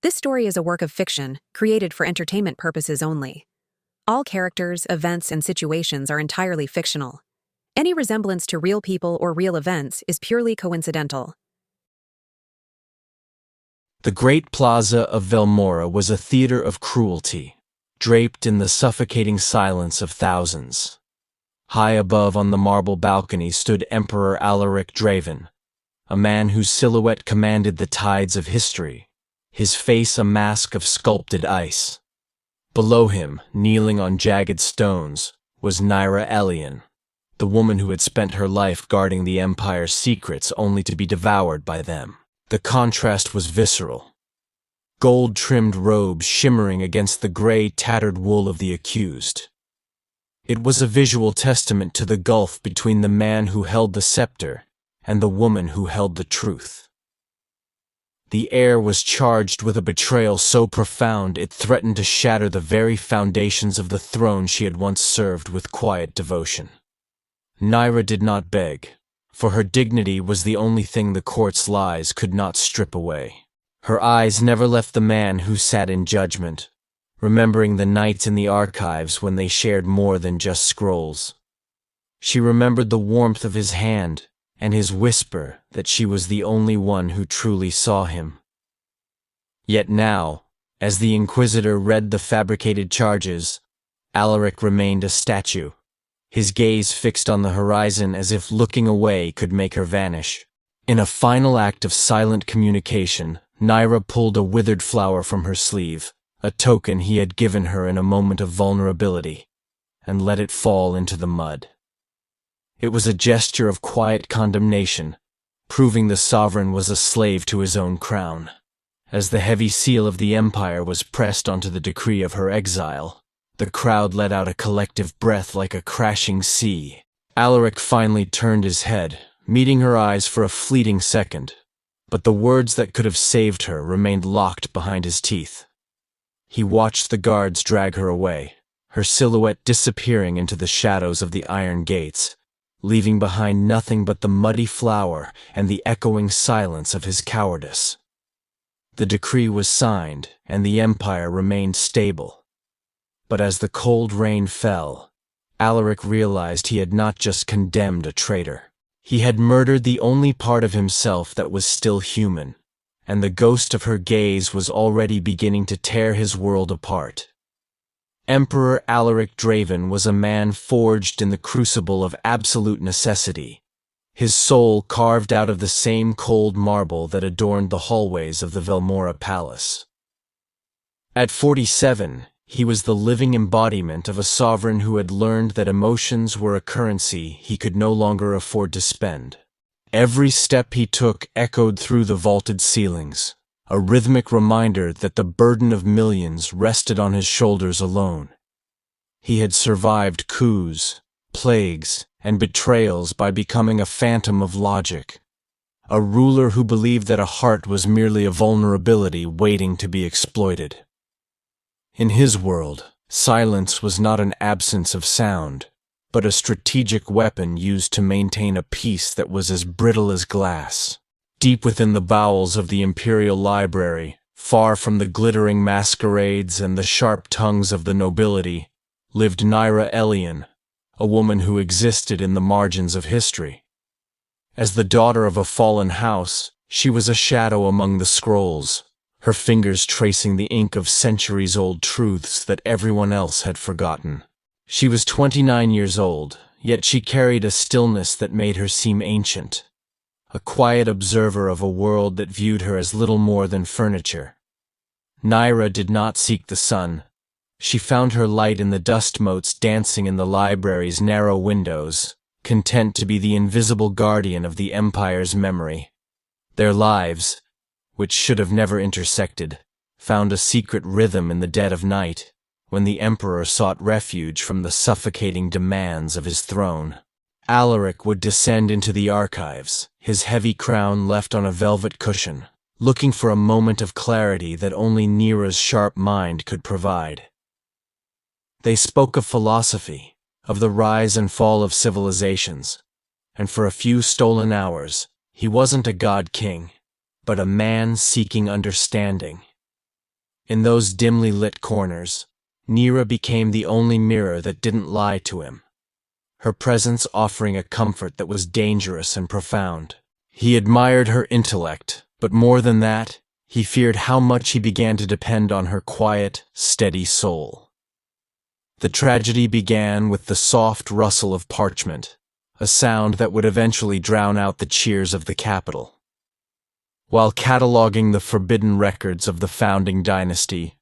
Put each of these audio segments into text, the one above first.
This story is a work of fiction, created for entertainment purposes only. All characters, events, and situations are entirely fictional. Any resemblance to real people or real events is purely coincidental. The Great Plaza of Velmora was a theater of cruelty, draped in the suffocating silence of thousands. High above on the marble balcony stood Emperor Alaric Draeven, a man whose silhouette commanded the tides of history, his face a mask of sculpted ice. Below him, kneeling on jagged stones, was Nyra, the woman who had spent her life guarding the Empire's secrets only to be devoured by them. The contrast was visceral. Gold-trimmed robes shimmering against the gray, tattered wool of the accused. It was a visual testament to the gulf between the man who held the scepter and the woman who held the truth. The air was charged with a betrayal so profound it threatened to shatter the very foundations of the throne she had once served with quiet devotion. Nyra did not beg, for her dignity was the only thing the court's lies could not strip away. Her eyes never left the man who sat in judgment, remembering the nights in the archives when they shared more than just scrolls. She remembered the warmth of his hand and his whisper that she was the only one who truly saw him. Yet now, as the Inquisitor read the fabricated charges, Alaric remained a statue, his gaze fixed on the horizon as if looking away could make her vanish. In a final act of silent communication, Nyra pulled a withered flower from her sleeve, a token he had given her in a moment of vulnerability, and let it fall into the mud. It was a gesture of quiet condemnation, proving the sovereign was a slave to his own crown. As the heavy seal of the Empire was pressed onto the decree of her exile, the crowd let out a collective breath like a crashing sea. Alaric finally turned his head, meeting her eyes for a fleeting second, but the words that could have saved her remained locked behind his teeth. He watched the guards drag her away, her silhouette disappearing into the shadows of the iron gates, leaving behind nothing but the muddy flower and the echoing silence of his cowardice. The decree was signed, and the Empire remained stable. But as the cold rain fell, Alaric realized he had not just condemned a traitor. He had murdered the only part of himself that was still human, and the ghost of her gaze was already beginning to tear his world apart. Emperor Alaric Draeven was a man forged in the crucible of absolute necessity, his soul carved out of the same cold marble that adorned the hallways of the Velmora palace. At 47, he was the living embodiment of a sovereign who had learned that emotions were a currency he could no longer afford to spend. Every step he took echoed through the vaulted ceilings, a rhythmic reminder that the burden of millions rested on his shoulders alone. He had survived coups, plagues, and betrayals by becoming a phantom of logic, a ruler who believed that a heart was merely a vulnerability waiting to be exploited. In his world, silence was not an absence of sound, but a strategic weapon used to maintain a peace that was as brittle as glass. Deep within the bowels of the Imperial Library, far from the glittering masquerades and the sharp tongues of the nobility, lived Nyra, a woman who existed in the margins of history. As the daughter of a fallen house, she was a shadow among the scrolls, her fingers tracing the ink of centuries-old truths that everyone else had forgotten. She was 29 years old, yet she carried a stillness that made her seem ancient, a quiet observer of a world that viewed her as little more than furniture. Nyra did not seek the sun. She found her light in the dust motes dancing in the library's narrow windows, content to be the invisible guardian of the Empire's memory. Their lives, which should have never intersected, found a secret rhythm in the dead of night, when the Emperor sought refuge from the suffocating demands of his throne. Alaric would descend into the archives, his heavy crown left on a velvet cushion, looking for a moment of clarity that only Nyra's sharp mind could provide. They spoke of philosophy, of the rise and fall of civilizations, and for a few stolen hours, he wasn't a god king, but a man seeking understanding. In those dimly lit corners, Nyra became the only mirror that didn't lie to him, her presence offering a comfort that was dangerous and profound. He admired her intellect, but more than that, he feared how much he began to depend on her quiet, steady soul. The tragedy began with the soft rustle of parchment, a sound that would eventually drown out the cheers of the capital. While cataloging the forbidden records of the founding dynasty,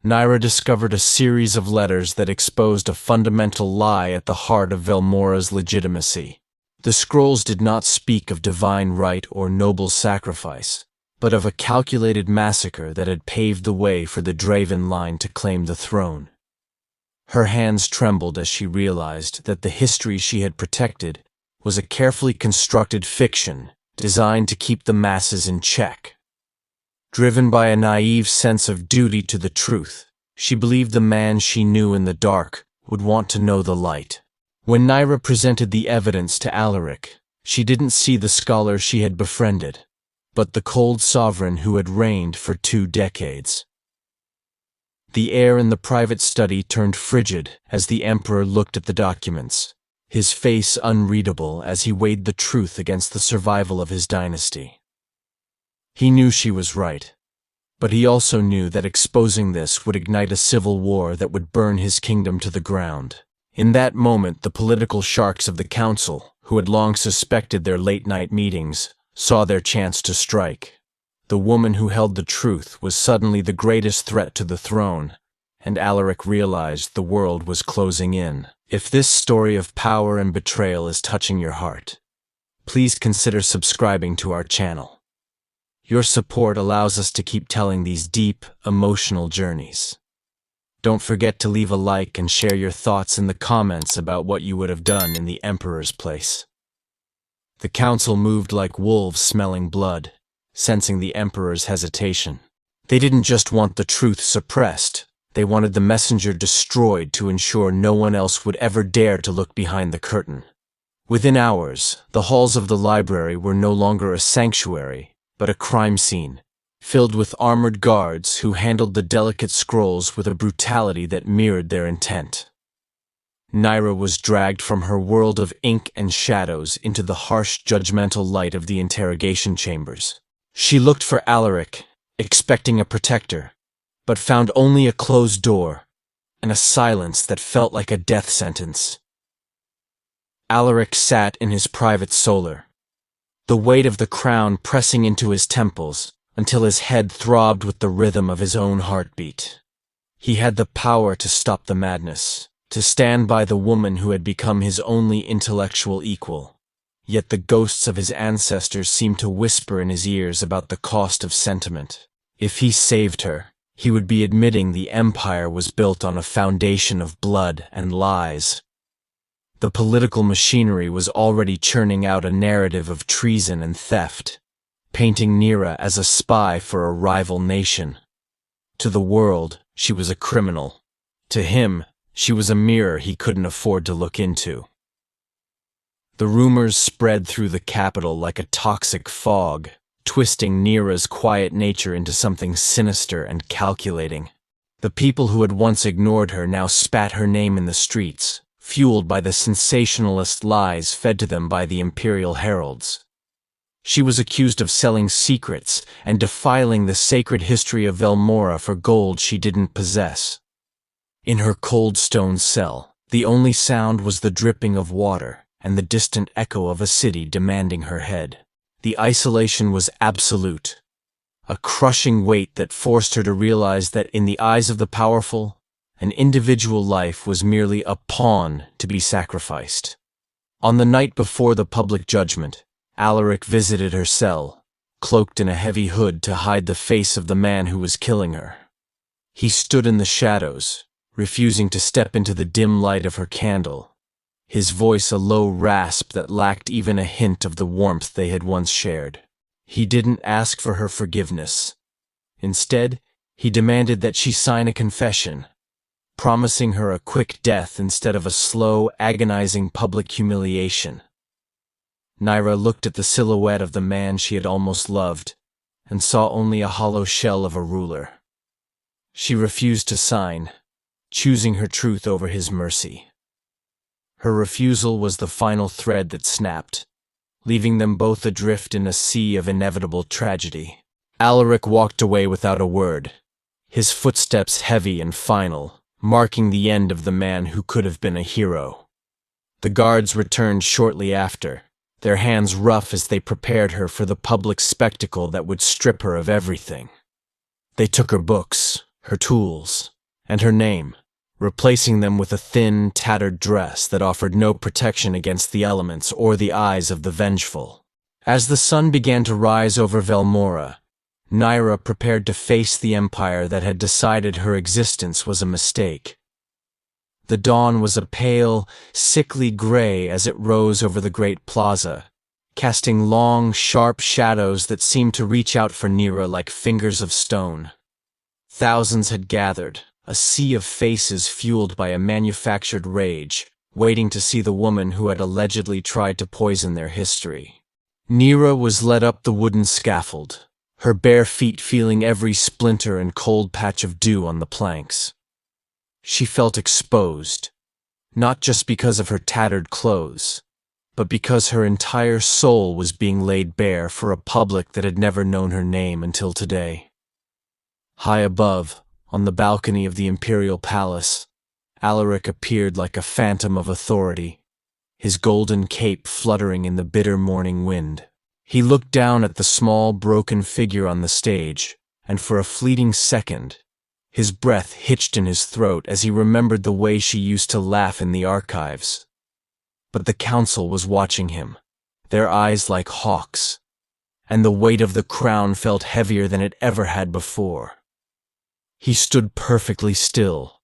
Nyra discovered a series of letters that exposed a fundamental lie at the heart of Velmora's legitimacy. The scrolls did not speak of divine right or noble sacrifice, but of a calculated massacre that had paved the way for the Draeven line to claim the throne. Her hands trembled as she realized that the history she had protected was a carefully constructed fiction designed to keep the masses in check. Driven by a naive sense of duty to the truth, she believed the man she knew in the dark would want to know the light. When Nyra presented the evidence to Alaric, she didn't see the scholar she had befriended, but the cold sovereign who had reigned for 2 decades. The air in the private study turned frigid as the emperor looked at the documents, his face unreadable as he weighed the truth against the survival of his dynasty. He knew she was right, but he also knew that exposing this would ignite a civil war that would burn his kingdom to the ground. In that moment, the political sharks of the council, who had long suspected their late-night meetings, saw their chance to strike. The woman who held the truth was suddenly the greatest threat to the throne, and Alaric realized the world was closing in. If this story of power and betrayal is touching your heart, please consider subscribing to our channel. Your support allows us to keep telling these deep, emotional journeys. Don't forget to leave a like and share your thoughts in the comments about what you would have done in the Emperor's place. The council moved like wolves smelling blood, sensing the Emperor's hesitation. They didn't just want the truth suppressed, they wanted the messenger destroyed to ensure no one else would ever dare to look behind the curtain. Within hours, the halls of the library were no longer a sanctuary, but a crime scene, filled with armored guards who handled the delicate scrolls with a brutality that mirrored their intent. Nyra was dragged from her world of ink and shadows into the harsh, judgmental light of the interrogation chambers. She looked for Alaric, expecting a protector, but found only a closed door and a silence that felt like a death sentence. Alaric sat in his private solar, the weight of the crown pressing into his temples until his head throbbed with the rhythm of his own heartbeat. He had the power to stop the madness, to stand by the woman who had become his only intellectual equal. Yet the ghosts of his ancestors seemed to whisper in his ears about the cost of sentiment. If he saved her, he would be admitting the empire was built on a foundation of blood and lies. The political machinery was already churning out a narrative of treason and theft, painting Nyra as a spy for a rival nation. To the world, she was a criminal. To him, she was a mirror he couldn't afford to look into. The rumors spread through the capital like a toxic fog, twisting Nyra's quiet nature into something sinister and calculating. The people who had once ignored her now spat her name in the streets, fueled by the sensationalist lies fed to them by the imperial heralds. She was accused of selling secrets and defiling the sacred history of Velmora for gold she didn't possess. In her cold stone cell, the only sound was the dripping of water and the distant echo of a city demanding her head. The isolation was absolute, a crushing weight that forced her to realize that in the eyes of the powerful, an individual life was merely a pawn to be sacrificed. On the night before the public judgment, Alaric visited her cell, cloaked in a heavy hood to hide the face of the man who was killing her. He stood in the shadows, refusing to step into the dim light of her candle, his voice a low rasp that lacked even a hint of the warmth they had once shared. He didn't ask for her forgiveness. Instead, he demanded that she sign a confession, promising her a quick death instead of a slow, agonizing public humiliation. Nyra looked at the silhouette of the man she had almost loved, and saw only a hollow shell of a ruler. She refused to sign, choosing her truth over his mercy. Her refusal was the final thread that snapped, leaving them both adrift in a sea of inevitable tragedy. Alaric walked away without a word, his footsteps heavy and final, marking the end of the man who could have been a hero. The guards returned shortly after, their hands rough as they prepared her for the public spectacle that would strip her of everything. They took her books, her tools, and her name, replacing them with a thin, tattered dress that offered no protection against the elements or the eyes of the vengeful. As the sun began to rise over Velmora, Nyra prepared to face the empire that had decided her existence was a mistake. The dawn was a pale, sickly gray as it rose over the great plaza, casting long, sharp shadows that seemed to reach out for Nyra like fingers of stone. Thousands had gathered, a sea of faces fueled by a manufactured rage, waiting to see the woman who had allegedly tried to poison their history. Nyra was led up the wooden scaffold, her bare feet feeling every splinter and cold patch of dew on the planks. She felt exposed, not just because of her tattered clothes, but because her entire soul was being laid bare for a public that had never known her name until today. High above, on the balcony of the imperial palace, Alaric appeared like a phantom of authority, his golden cape fluttering in the bitter morning wind. He looked down at the small, broken figure on the stage, and for a fleeting second, his breath hitched in his throat as he remembered the way she used to laugh in the archives. But the council was watching him, their eyes like hawks, and the weight of the crown felt heavier than it ever had before. He stood perfectly still,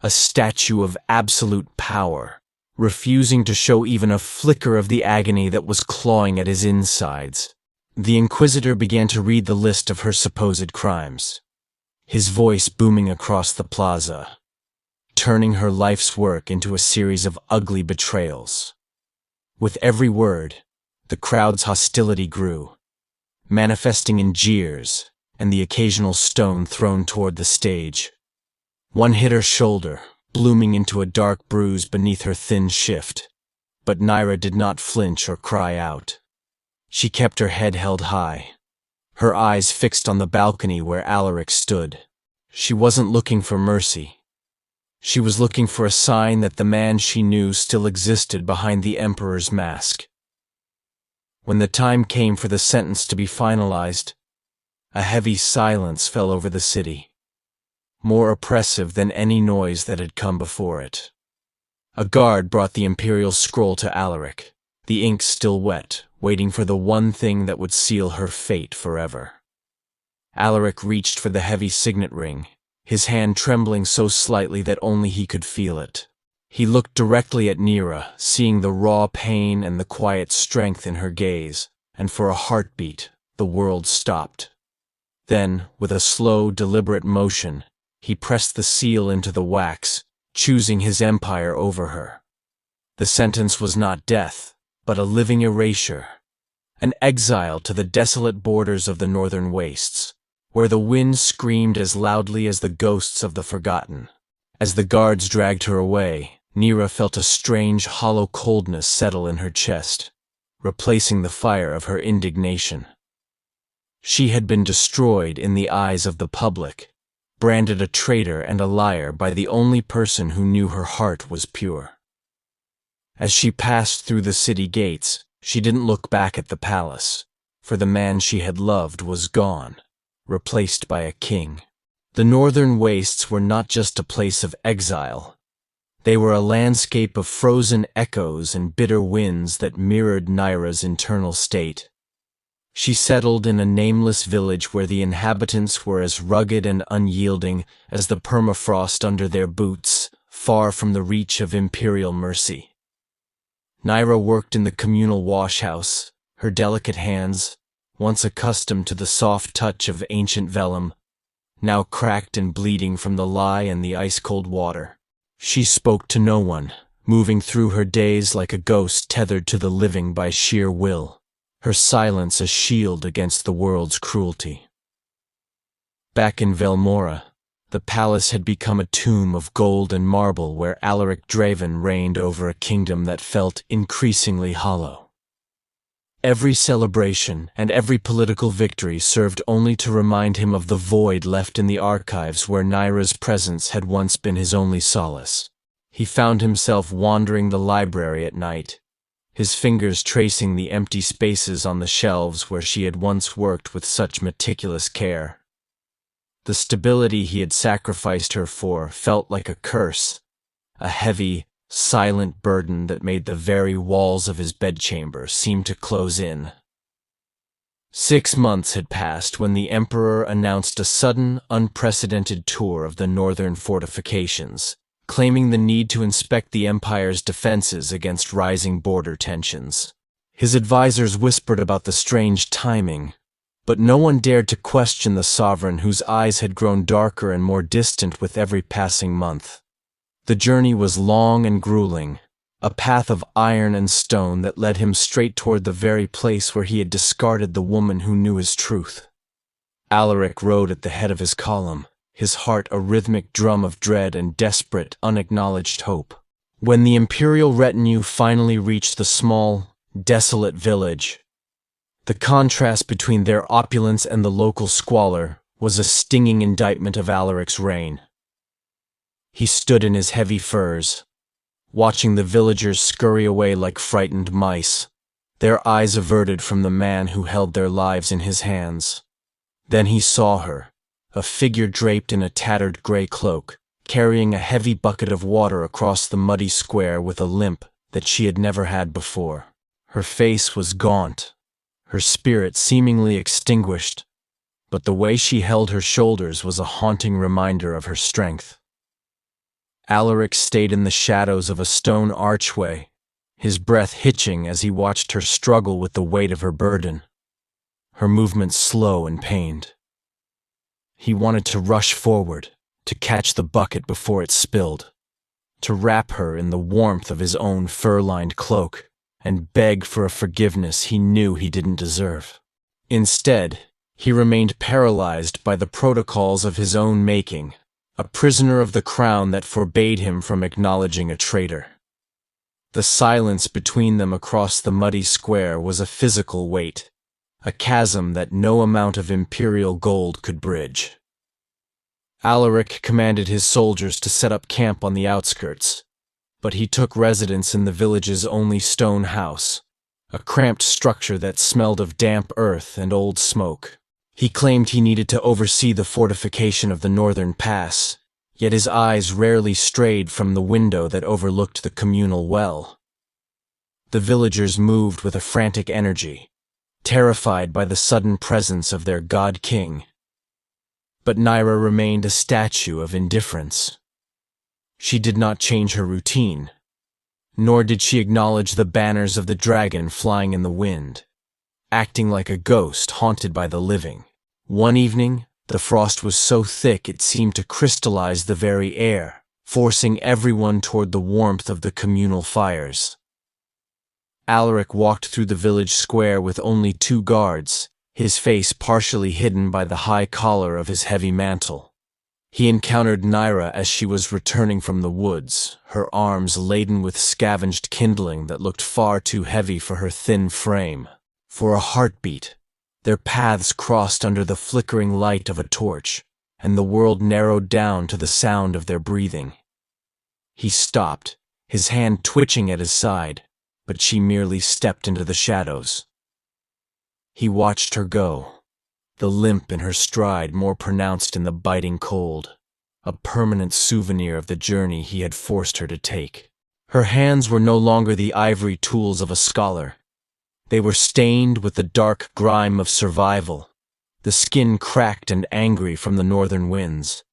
a statue of absolute power, refusing to show even a flicker of the agony that was clawing at his insides. The Inquisitor began to read the list of her supposed crimes, his voice booming across the plaza, turning her life's work into a series of ugly betrayals. With every word, the crowd's hostility grew, manifesting in jeers and the occasional stone thrown toward the stage. One hit her shoulder, blooming into a dark bruise beneath her thin shift, but Nyra did not flinch or cry out. She kept her head held high, her eyes fixed on the balcony where Alaric stood. She wasn't looking for mercy. She was looking for a sign that the man she knew still existed behind the Emperor's mask. When the time came for the sentence to be finalized, a heavy silence fell over the city, more oppressive than any noise that had come before it. A guard brought the imperial scroll to Alaric, the ink still wet, waiting for the one thing that would seal her fate forever. Alaric reached for the heavy signet ring, his hand trembling so slightly that only he could feel it. He looked directly at Nyra, seeing the raw pain and the quiet strength in her gaze, and for a heartbeat, the world stopped. Then, with a slow, deliberate motion, he pressed the seal into the wax, choosing his empire over her. The sentence was not death, but a living erasure, an exile to the desolate borders of the northern wastes, where the wind screamed as loudly as the ghosts of the forgotten. As the guards dragged her away, Nyra felt a strange, hollow coldness settle in her chest, replacing the fire of her indignation. She had been destroyed in the eyes of the public, branded a traitor and a liar by the only person who knew her heart was pure. As she passed through the city gates, she didn't look back at the palace, for the man she had loved was gone, replaced by a king. The northern wastes were not just a place of exile. They were a landscape of frozen echoes and bitter winds that mirrored Nyra's internal state. She settled in a nameless village where the inhabitants were as rugged and unyielding as the permafrost under their boots, far from the reach of imperial mercy. Nyra worked in the communal washhouse, her delicate hands, once accustomed to the soft touch of ancient vellum, now cracked and bleeding from the lye and the ice-cold water. She spoke to no one, moving through her days like a ghost tethered to the living by sheer will, her silence a shield against the world's cruelty. Back in Velmora, The palace had become a tomb of gold and marble where Alaric Draeven reigned over a kingdom that felt increasingly hollow. Every celebration and every political victory served only to remind him of the void left in the archives where Nyra's presence had once been his only solace. He found himself wandering the library at night, his fingers tracing the empty spaces on the shelves where she had once worked with such meticulous care. The stability he had sacrificed her for felt like a curse, a heavy, silent burden that made the very walls of his bedchamber seem to close in. 6 months had passed when the Emperor announced a sudden, unprecedented tour of the northern fortifications, claiming the need to inspect the Empire's defenses against rising border tensions. His advisors whispered about the strange timing, but no one dared to question the sovereign whose eyes had grown darker and more distant with every passing month. The journey was long and grueling, a path of iron and stone that led him straight toward the very place where he had discarded the woman who knew his truth. Alaric rode at the head of his column, his heart a rhythmic drum of dread and desperate, unacknowledged hope. When the imperial retinue finally reached the small, desolate village, the contrast between their opulence and the local squalor was a stinging indictment of Alaric's reign. He stood in his heavy furs, watching the villagers scurry away like frightened mice, their eyes averted from the man who held their lives in his hands. Then he saw her, a figure draped in a tattered gray cloak, carrying a heavy bucket of water across the muddy square with a limp that she had never had before. Her face was gaunt, her spirit seemingly extinguished, but the way she held her shoulders was a haunting reminder of her strength. Alaric stayed in the shadows of a stone archway, his breath hitching as he watched her struggle with the weight of her burden, her movements slow and pained. He wanted to rush forward, to catch the bucket before it spilled, to wrap her in the warmth of his own fur-lined cloak, and beg for a forgiveness he knew he didn't deserve. Instead, he remained paralyzed by the protocols of his own making, a prisoner of the crown that forbade him from acknowledging a traitor. The silence between them across the muddy square was a physical weight, a chasm that no amount of imperial gold could bridge. Alaric commanded his soldiers to set up camp on the outskirts, but he took residence in the village's only stone house, a cramped structure that smelled of damp earth and old smoke. He claimed he needed to oversee the fortification of the northern pass, yet his eyes rarely strayed from the window that overlooked the communal well. The villagers moved with a frantic energy, terrified by the sudden presence of their god-king. But Nyra remained a statue of indifference. She did not change her routine, nor did she acknowledge the banners of the dragon flying in the wind, acting like a ghost haunted by the living. One evening, the frost was so thick it seemed to crystallize the very air, forcing everyone toward the warmth of the communal fires. Alaric walked through the village square with only 2 guards, his face partially hidden by the high collar of his heavy mantle. He encountered Nyra as she was returning from the woods, her arms laden with scavenged kindling that looked far too heavy for her thin frame. For a heartbeat, their paths crossed under the flickering light of a torch, and the world narrowed down to the sound of their breathing. He stopped, his hand twitching at his side, but she merely stepped into the shadows. He watched her go, the limp in her stride more pronounced in the biting cold, a permanent souvenir of the journey he had forced her to take. Her hands were no longer the ivory tools of a scholar. They were stained with the dark grime of survival, the skin cracked and angry from the northern winds.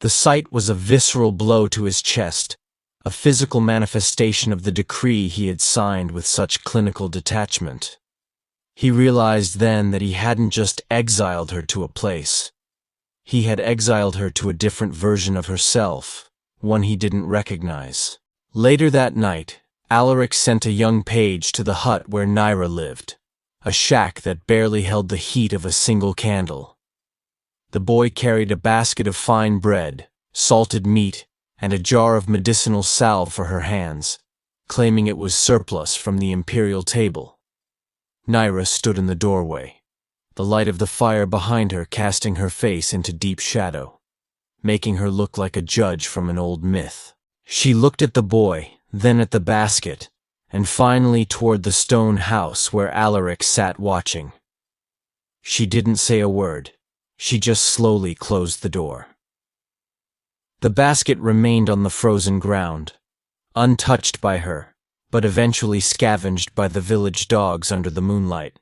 The sight was a visceral blow to his chest, a physical manifestation of the decree he had signed with such clinical detachment. He realized then that he hadn't just exiled her to a place. He had exiled her to a different version of herself, one he didn't recognize. Later that night, Alaric sent a young page to the hut where Nyra lived, a shack that barely held the heat of a single candle. The boy carried a basket of fine bread, salted meat, and a jar of medicinal salve for her hands, claiming it was surplus from the imperial table. Nyra stood in the doorway, the light of the fire behind her casting her face into deep shadow, making her look like a judge from an old myth. She looked at the boy, then at the basket, and finally toward the stone house where Alaric sat watching. She didn't say a word. She just slowly closed the door. The basket remained on the frozen ground, untouched by her, but eventually scavenged by the village dogs under the moonlight.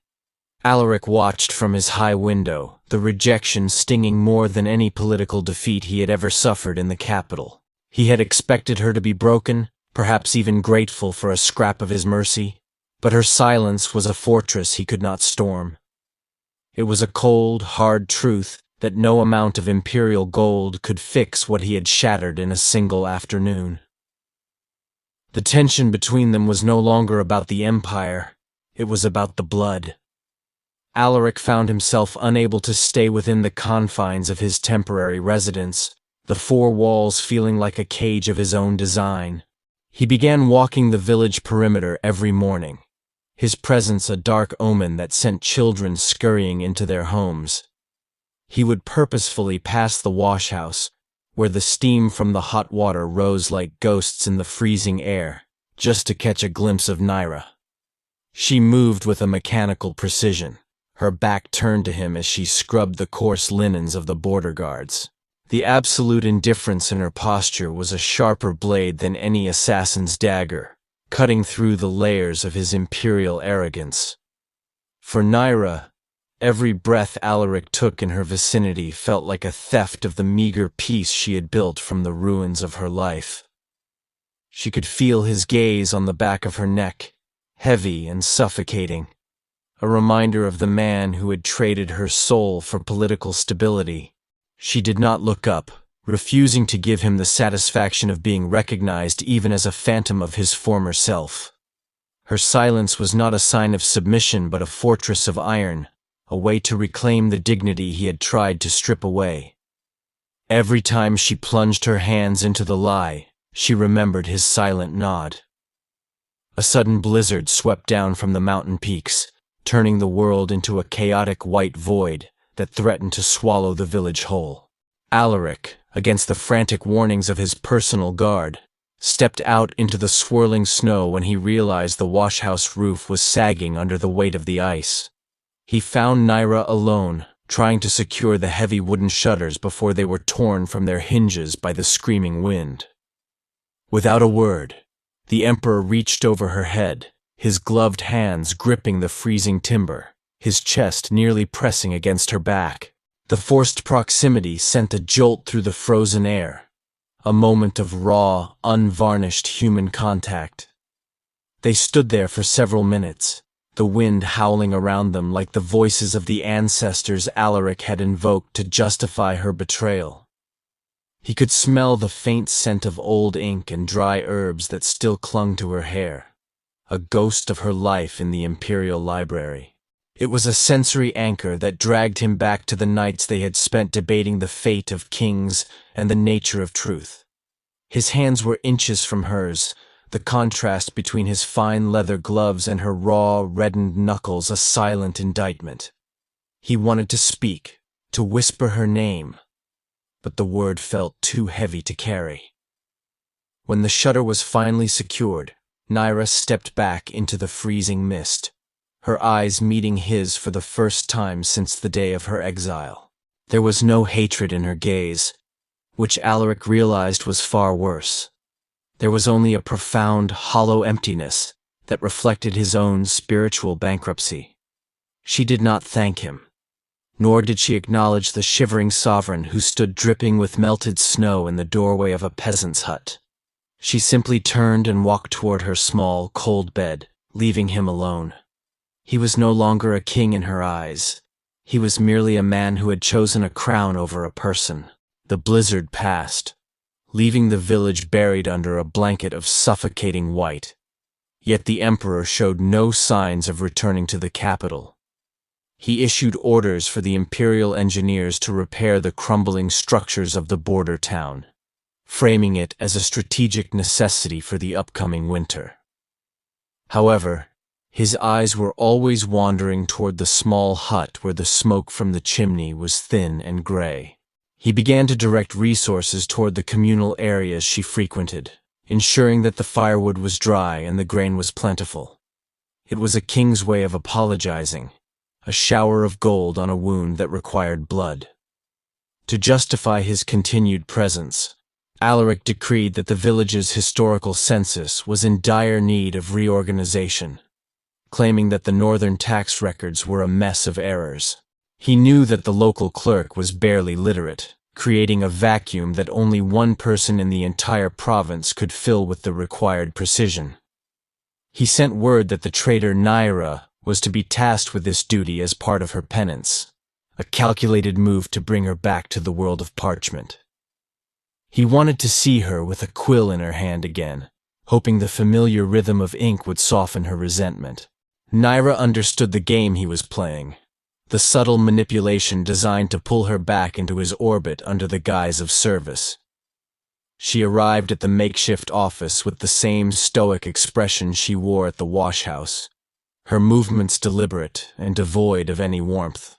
Alaric watched from his high window, the rejection stinging more than any political defeat he had ever suffered in the capital. He had expected her to be broken, perhaps even grateful for a scrap of his mercy, but her silence was a fortress he could not storm. It was a cold, hard truth that no amount of imperial gold could fix what he had shattered in a single afternoon. The tension between them was no longer about the empire, it was about the blood. Alaric found himself unable to stay within the confines of his temporary residence, the four walls feeling like a cage of his own design. He began walking the village perimeter every morning, his presence a dark omen that sent children scurrying into their homes. He would purposefully pass the washhouse, where the steam from the hot water rose like ghosts in the freezing air, just to catch a glimpse of Nyra. She moved with a mechanical precision, her back turned to him as she scrubbed the coarse linens of the border guards. The absolute indifference in her posture was a sharper blade than any assassin's dagger, cutting through the layers of his imperial arrogance. For Nyra, every breath Alaric took in her vicinity felt like a theft of the meager peace she had built from the ruins of her life. She could feel his gaze on the back of her neck, heavy and suffocating, a reminder of the man who had traded her soul for political stability. She did not look up, refusing to give him the satisfaction of being recognized even as a phantom of his former self. Her silence was not a sign of submission but a fortress of iron, a way to reclaim the dignity he had tried to strip away. Every time she plunged her hands into the lie, she remembered his silent nod. A sudden blizzard swept down from the mountain peaks, turning the world into a chaotic white void that threatened to swallow the village whole. Alaric, against the frantic warnings of his personal guard, stepped out into the swirling snow when he realized the washhouse roof was sagging under the weight of the ice. He found Nyra alone, trying to secure the heavy wooden shutters before they were torn from their hinges by the screaming wind. Without a word, the Emperor reached over her head, his gloved hands gripping the freezing timber, his chest nearly pressing against her back. The forced proximity sent a jolt through the frozen air, a moment of raw, unvarnished human contact. They stood there for several minutes, the wind howling around them like the voices of the ancestors Alaric had invoked to justify her betrayal. He could smell the faint scent of old ink and dry herbs that still clung to her hair, a ghost of her life in the imperial library. It was a sensory anchor that dragged him back to the nights they had spent debating the fate of kings and the nature of truth. His hands were inches from hers, the contrast between his fine leather gloves and her raw, reddened knuckles a silent indictment. He wanted to speak, to whisper her name, but the word felt too heavy to carry. When the shutter was finally secured, Nyra stepped back into the freezing mist, her eyes meeting his for the first time since the day of her exile. There was no hatred in her gaze, which Alaric realized was far worse. There was only a profound, hollow emptiness that reflected his own spiritual bankruptcy. She did not thank him, nor did she acknowledge the shivering sovereign who stood dripping with melted snow in the doorway of a peasant's hut. She simply turned and walked toward her small, cold bed, leaving him alone. He was no longer a king in her eyes. He was merely a man who had chosen a crown over a person. The blizzard passed, leaving the village buried under a blanket of suffocating white. Yet the Emperor showed no signs of returning to the capital. He issued orders for the imperial engineers to repair the crumbling structures of the border town, framing it as a strategic necessity for the upcoming winter. However, his eyes were always wandering toward the small hut where the smoke from the chimney was thin and gray. He began to direct resources toward the communal areas she frequented, ensuring that the firewood was dry and the grain was plentiful. It was a king's way of apologizing, a shower of gold on a wound that required blood. To justify his continued presence, Alaric decreed that the village's historical census was in dire need of reorganization, claiming that the northern tax records were a mess of errors. He knew that the local clerk was barely literate, creating a vacuum that only one person in the entire province could fill with the required precision. He sent word that the traitor Nyra was to be tasked with this duty as part of her penance, a calculated move to bring her back to the world of parchment. He wanted to see her with a quill in her hand again, hoping the familiar rhythm of ink would soften her resentment. Nyra understood the game he was playing, the subtle manipulation designed to pull her back into his orbit under the guise of service. She arrived at the makeshift office with the same stoic expression she wore at the washhouse, her movements deliberate and devoid of any warmth.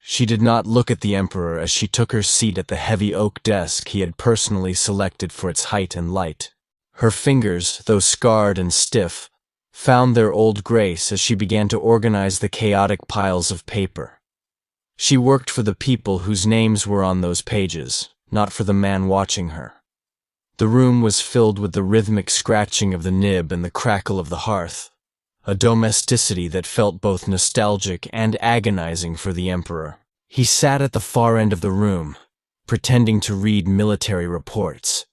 She did not look at the Emperor as she took her seat at the heavy oak desk he had personally selected for its height and light. Her fingers, though scarred and stiff, found their old grace as she began to organize the chaotic piles of paper. She worked for the people whose names were on those pages, not for the man watching her. The room was filled with the rhythmic scratching of the nib and the crackle of the hearth, a domesticity that felt both nostalgic and agonizing for the Emperor. He sat at the far end of the room, pretending to read military reports,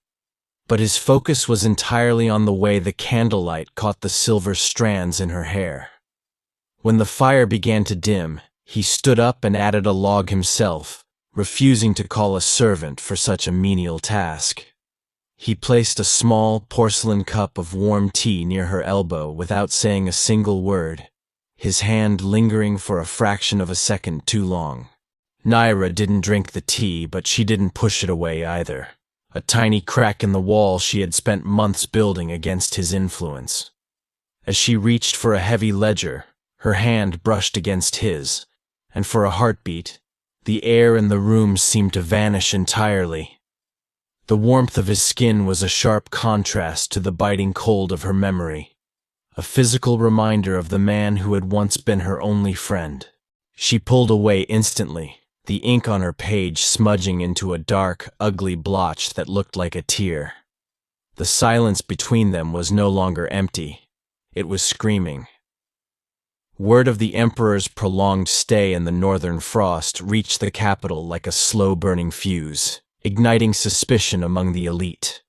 but his focus was entirely on the way the candlelight caught the silver strands in her hair. When the fire began to dim, he stood up and added a log himself, refusing to call a servant for such a menial task. He placed a small porcelain cup of warm tea near her elbow without saying a single word, his hand lingering for a fraction of a second too long. Nyra didn't drink the tea, but she didn't push it away either, a tiny crack in the wall she had spent months building against his influence. As she reached for a heavy ledger, her hand brushed against his, and for a heartbeat, the air in the room seemed to vanish entirely. The warmth of his skin was a sharp contrast to the biting cold of her memory, a physical reminder of the man who had once been her only friend. She pulled away instantly, the ink on her page smudging into a dark, ugly blotch that looked like a tear. The silence between them was no longer empty. It was screaming. Word of the Emperor's prolonged stay in the northern frost reached the capital like a slow-burning fuse, igniting suspicion among the elite.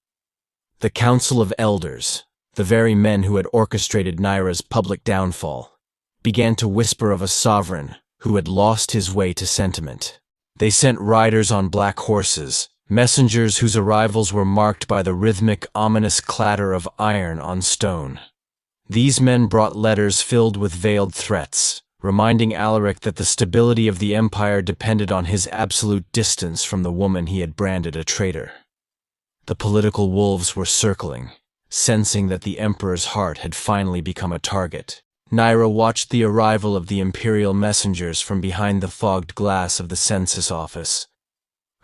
The Council of Elders, the very men who had orchestrated Nyra's public downfall, began to whisper of a sovereign who had lost his way to sentiment. They sent riders on black horses, messengers whose arrivals were marked by the rhythmic, ominous clatter of iron on stone. These men brought letters filled with veiled threats, reminding Alaric that the stability of the empire depended on his absolute distance from the woman he had branded a traitor. The political wolves were circling, sensing that the Emperor's heart had finally become a target. Nyra watched the arrival of the imperial messengers from behind the fogged glass of the census office,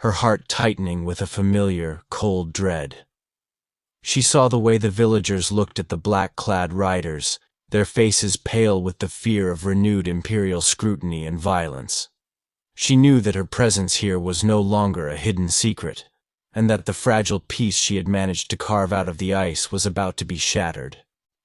her heart tightening with a familiar, cold dread. She saw the way the villagers looked at the black-clad riders, their faces pale with the fear of renewed imperial scrutiny and violence. She knew that her presence here was no longer a hidden secret, and that the fragile peace she had managed to carve out of the ice was about to be shattered.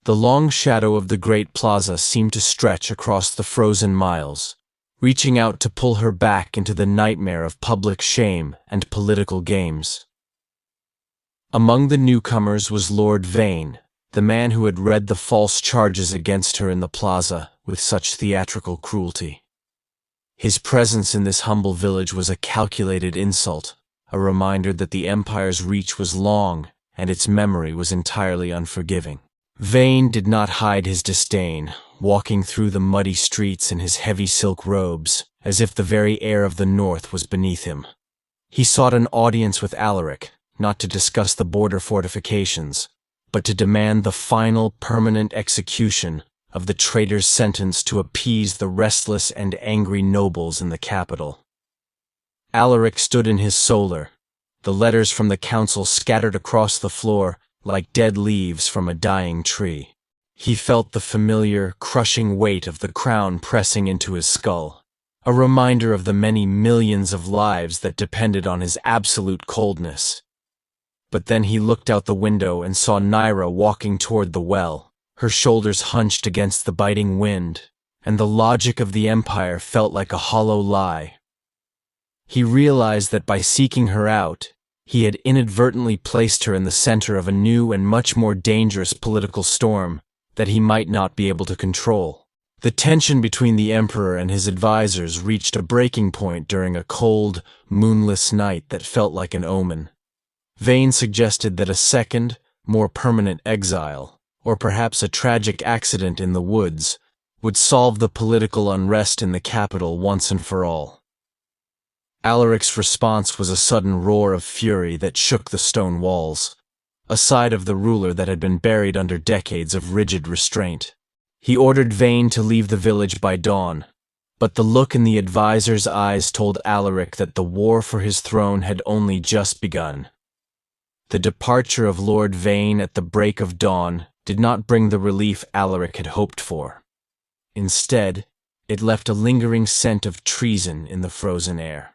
The long shadow of the great plaza seemed to stretch across the frozen miles, reaching out to pull her back into the nightmare of public shame and political games. Among the newcomers was Lord Vane, the man who had read the false charges against her in the plaza with such theatrical cruelty. His presence in this humble village was a calculated insult, a reminder that the Empire's reach was long and its memory was entirely unforgiving. Vane did not hide his disdain, walking through the muddy streets in his heavy silk robes, as if the very air of the north was beneath him. He sought an audience with Alaric, not to discuss the border fortifications, but to demand the final permanent execution of the traitor's sentence to appease the restless and angry nobles in the capital. Alaric stood in his solar, the letters from the council scattered across the floor like dead leaves from a dying tree. He felt the familiar, crushing weight of the crown pressing into his skull, a reminder of the many millions of lives that depended on his absolute coldness. But then he looked out the window and saw Nyra walking toward the well, her shoulders hunched against the biting wind, and the logic of the empire felt like a hollow lie. He realized that by seeking her out, he had inadvertently placed her in the center of a new and much more dangerous political storm that he might not be able to control. The tension between the emperor and his advisors reached a breaking point during a cold, moonless night that felt like an omen. Vane suggested that a second, more permanent exile, or perhaps a tragic accident in the woods, would solve the political unrest in the capital once and for all. Alaric's response was a sudden roar of fury that shook the stone walls, a side of the ruler that had been buried under decades of rigid restraint. He ordered Vane to leave the village by dawn, but the look in the advisor's eyes told Alaric that the war for his throne had only just begun. The departure of Lord Vane at the break of dawn did not bring the relief Alaric had hoped for. Instead, it left a lingering scent of treason in the frozen air.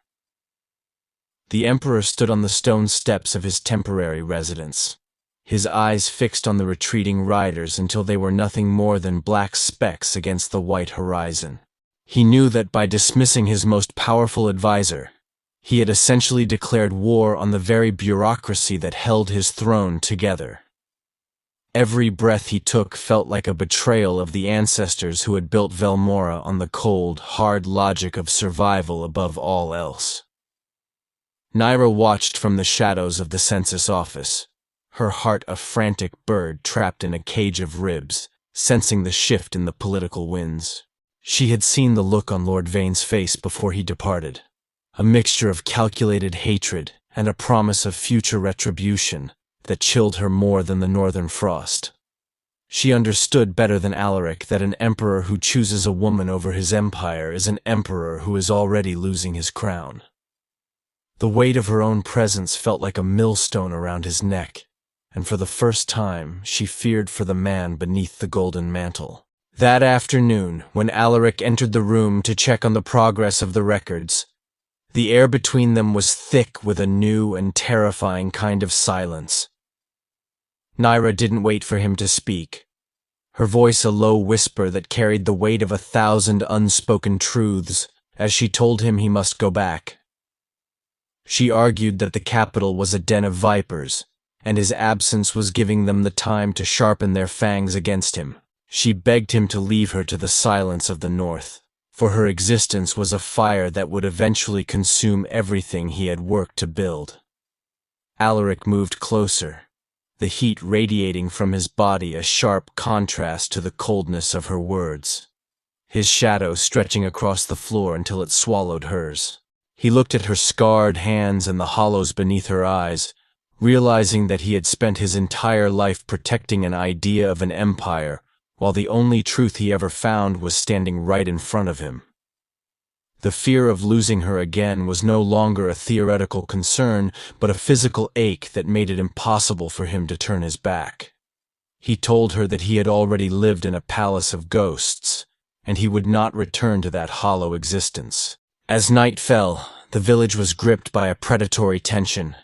The emperor stood on the stone steps of his temporary residence, his eyes fixed on the retreating riders until they were nothing more than black specks against the white horizon. He knew that by dismissing his most powerful advisor, he had essentially declared war on the very bureaucracy that held his throne together. Every breath he took felt like a betrayal of the ancestors who had built Velmora on the cold, hard logic of survival above all else. Nyra watched from the shadows of the census office, her heart a frantic bird trapped in a cage of ribs, sensing the shift in the political winds. She had seen the look on Lord Vane's face before he departed, a mixture of calculated hatred and a promise of future retribution that chilled her more than the northern frost. She understood better than Alaric that an emperor who chooses a woman over his empire is an emperor who is already losing his crown. The weight of her own presence felt like a millstone around his neck, and for the first time she feared for the man beneath the golden mantle. That afternoon, when Alaric entered the room to check on the progress of the records, the air between them was thick with a new and terrifying kind of silence. Nyra didn't wait for him to speak, her voice a low whisper that carried the weight of 1,000 unspoken truths as she told him he must go back. She argued that the capital was a den of vipers, and his absence was giving them the time to sharpen their fangs against him. She begged him to leave her to the silence of the north, for her existence was a fire that would eventually consume everything he had worked to build. Alaric moved closer, the heat radiating from his body a sharp contrast to the coldness of her words, his shadow stretching across the floor until it swallowed hers. He looked at her scarred hands and the hollows beneath her eyes, realizing that he had spent his entire life protecting an idea of an empire, while the only truth he ever found was standing right in front of him. The fear of losing her again was no longer a theoretical concern, but a physical ache that made it impossible for him to turn his back. He told her that he had already lived in a palace of ghosts, and he would not return to that hollow existence. As night fell, the village was gripped by a predatory tension,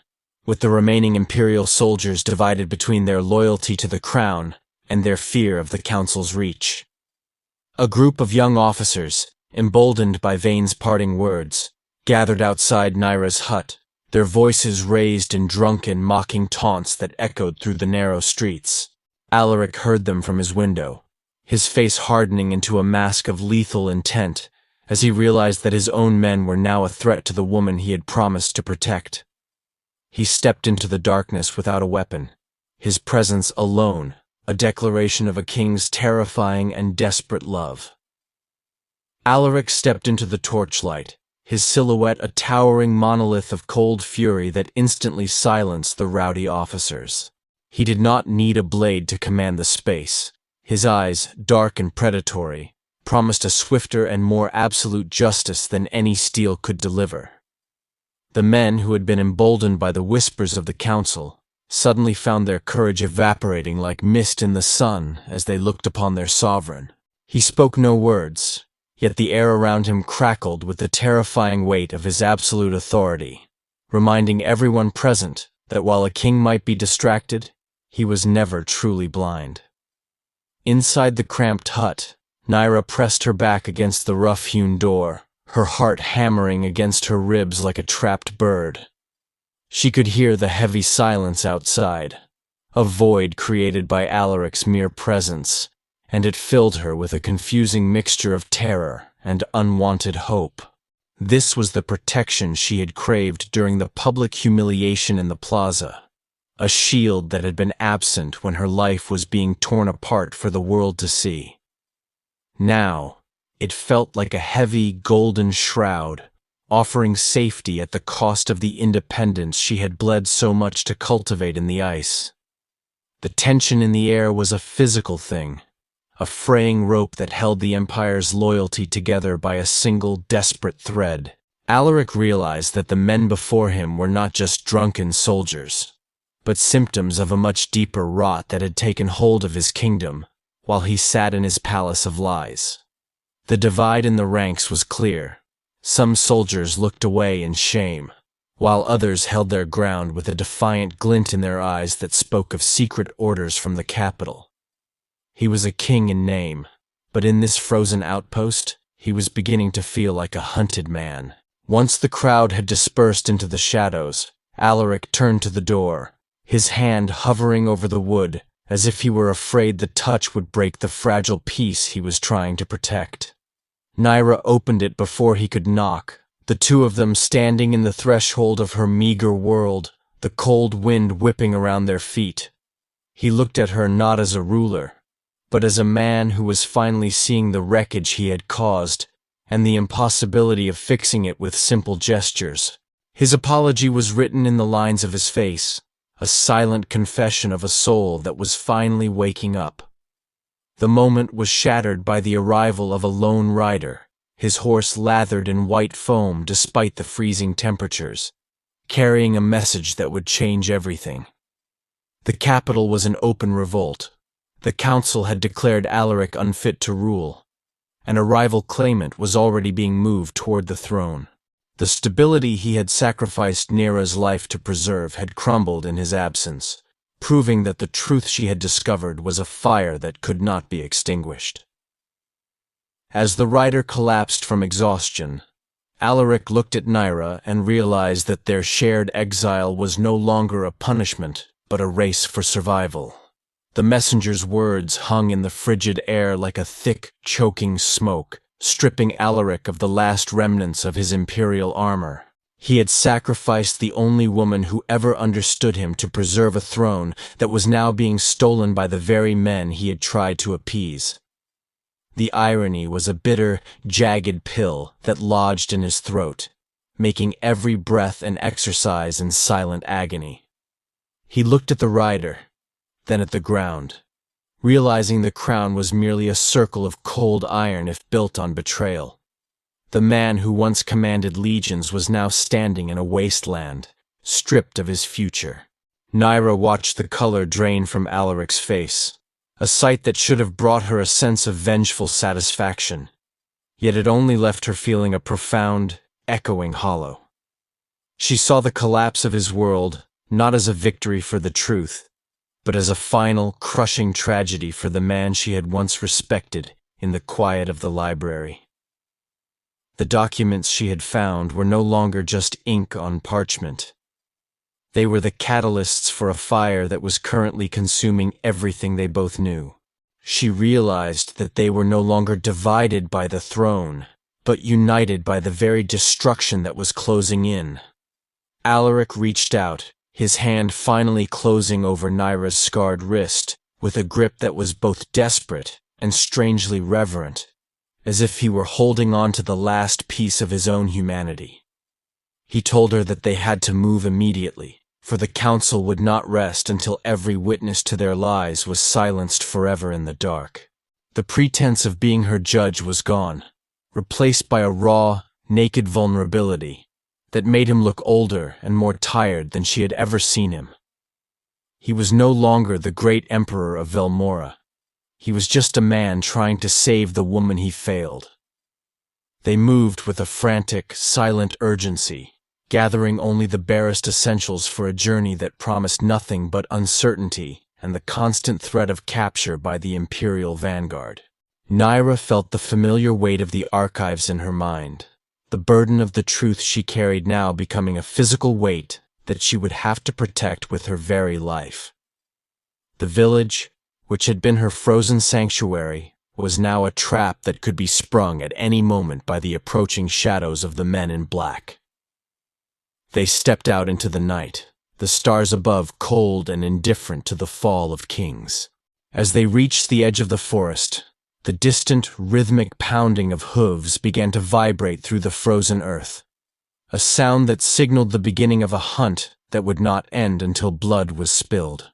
with the remaining imperial soldiers divided between their loyalty to the crown and their fear of the council's reach. A group of young officers, emboldened by Vane's parting words, gathered outside Nyra's hut, their voices raised in drunken, mocking taunts that echoed through the narrow streets. Alaric heard them from his window, his face hardening into a mask of lethal intent, as he realized that his own men were now a threat to the woman he had promised to protect. He stepped into the darkness without a weapon, his presence alone a declaration of a king's terrifying and desperate love. Alaric stepped into the torchlight, his silhouette a towering monolith of cold fury that instantly silenced the rowdy officers. He did not need a blade to command the space. His eyes, dark and predatory, promised a swifter and more absolute justice than any steel could deliver. The men who had been emboldened by the whispers of the council suddenly found their courage evaporating like mist in the sun as they looked upon their sovereign. He spoke no words, yet the air around him crackled with the terrifying weight of his absolute authority, reminding everyone present that while a king might be distracted, he was never truly blind. Inside the cramped hut, Nyra pressed her back against the rough-hewn door, her heart hammering against her ribs like a trapped bird. She could hear the heavy silence outside, a void created by Alaric's mere presence, and it filled her with a confusing mixture of terror and unwanted hope. This was the protection she had craved during the public humiliation in the plaza, a shield that had been absent when her life was being torn apart for the world to see. Now, it felt like a heavy golden shroud, offering safety at the cost of the independence she had bled so much to cultivate in the ice. The tension in the air was a physical thing, a fraying rope that held the Empire's loyalty together by a single desperate thread. Alaric realized that the men before him were not just drunken soldiers, but symptoms of a much deeper rot that had taken hold of his kingdom while he sat in his palace of lies. The divide in the ranks was clear. Some soldiers looked away in shame, while others held their ground with a defiant glint in their eyes that spoke of secret orders from the capital. He was a king in name, but in this frozen outpost, he was beginning to feel like a hunted man. Once the crowd had dispersed into the shadows, Alaric turned to the door, his hand hovering over the wood, as if he were afraid the touch would break the fragile peace he was trying to protect. Nyra opened it before he could knock, the two of them standing in the threshold of her meager world, the cold wind whipping around their feet. He looked at her not as a ruler, but as a man who was finally seeing the wreckage he had caused and the impossibility of fixing it with simple gestures. His apology was written in the lines of his face, a silent confession of a soul that was finally waking up. The moment was shattered by the arrival of a lone rider, his horse lathered in white foam despite the freezing temperatures, carrying a message that would change everything. The capital was in open revolt. The council had declared Alaric unfit to rule, and a rival claimant was already being moved toward the throne. The stability he had sacrificed Nyra's life to preserve had crumbled in his absence, proving that the truth she had discovered was a fire that could not be extinguished. As the rider collapsed from exhaustion, Alaric looked at Nyra and realized that their shared exile was no longer a punishment, but a race for survival. The messenger's words hung in the frigid air like a thick, choking smoke, stripping Alaric of the last remnants of his imperial armor. He had sacrificed the only woman who ever understood him to preserve a throne that was now being stolen by the very men he had tried to appease. The irony was a bitter, jagged pill that lodged in his throat, making every breath an exercise in silent agony. He looked at the rider, then at the ground, realizing the crown was merely a circle of cold iron if built on betrayal. The man who once commanded legions was now standing in a wasteland, stripped of his future. Nyra watched the color drain from Alaric's face, a sight that should have brought her a sense of vengeful satisfaction, yet it only left her feeling a profound, echoing hollow. She saw the collapse of his world not as a victory for the truth, but as a final, crushing tragedy for the man she had once respected in the quiet of the library. The documents she had found were no longer just ink on parchment. They were the catalysts for a fire that was currently consuming everything they both knew. She realized that they were no longer divided by the throne, but united by the very destruction that was closing in. Alaric reached out, his hand finally closing over Nyra's scarred wrist, with a grip that was both desperate and strangely reverent, as if he were holding on to the last piece of his own humanity. He told her that they had to move immediately, for the council would not rest until every witness to their lies was silenced forever in the dark. The pretense of being her judge was gone, replaced by a raw, naked vulnerability that made him look older and more tired than she had ever seen him. He was no longer the great Emperor of Velmora. He was just a man trying to save the woman he failed. They moved with a frantic, silent urgency, gathering only the barest essentials for a journey that promised nothing but uncertainty and the constant threat of capture by the Imperial vanguard. Nyra felt the familiar weight of the archives in her mind, the burden of the truth she carried now becoming a physical weight that she would have to protect with her very life. The village, which had been her frozen sanctuary, was now a trap that could be sprung at any moment by the approaching shadows of the men in black. They stepped out into the night, the stars above cold and indifferent to the fall of kings. As they reached the edge of the forest, the distant, rhythmic pounding of hooves began to vibrate through the frozen earth, a sound that signaled the beginning of a hunt that would not end until blood was spilled.